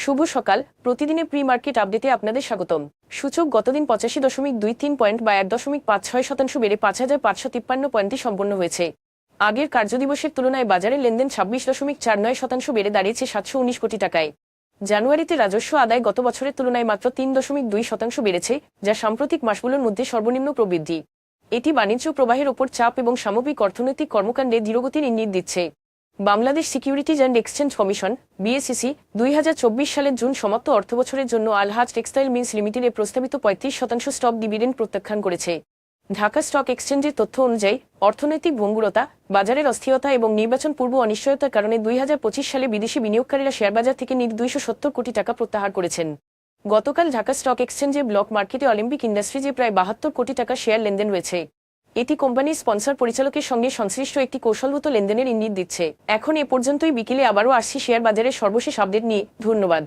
শুভ সকাল। প্রতিদিনের pre market আপডেটে আপনাদের স্বাগতম। সূচক গতদিন 85.23 পয়েন্ট বা 1.56% বেড়ে 5,553 পয়েন্টে সম্পন্ন হয়েছে। আগের কার্যদিবসের তুলনায় বাজারের লেনদেন 26.49% বেড়ে দাঁড়িয়েছে 719 কোটি টাকায়। জানুয়ারিতে রাজস্ব আদায় গত বছরের তুলনায় মাত্র 3.2% বেড়েছে, যা সাম্প্রতিক মাসগুলোর মধ্যে সর্বনিম্ন প্রবৃদ্ধি। এটি বাণিজ্য প্রবাহের ওপর চাপ এবং সামগ্রিক অর্থনৈতিক কর্মকাণ্ডে ধীরগতির ইঙ্গিত দিচ্ছে। Bangladesh securities and exchange commission BSEC 2024 সালের জুন সমাপ্ত অর্থবছরের জন্য আলহাজ টেক্সটাইল মিলস লিমিটেডের প্রস্তাবিত 35% স্টক ডিভিডেন্ড প্রত্যাখ্যান করেছে। ঢাকা স্টক এক্সচেঞ্জের তথ্য অনুযায়ী অর্থনৈতিক ভঙ্গুরতা, বাজারের অস্থিরতা এবং নির্বাচন পূর্ব অনিশ্চয়তার কারণে 2025 সালে বিদেশি বিনিয়োগকারীরা শেয়ারবাজার থেকে 270 কোটি টাকা প্রত্যাহার করেছেন। গতকাল ঢাকা স্টক এক্সচেঞ্জে ব্লক মার্কেটে অলিম্পিক ইন্ডাস্ট্রিজে প্রায় 72 কোটি টাকা শেয়ার লেনদেন রয়েছে। এটি কোম্পানির স্পন্সর পরিচালকের সঙ্গে সংশ্লিষ্ট একটি কৌশলগত লেনদেনের ইঙ্গিত দিচ্ছে। এখন এ পর্যন্তই। বিকেলে আবারও আসছি শেয়ার বাজারের সর্বশেষ আপডেট নিয়ে। ধন্যবাদ।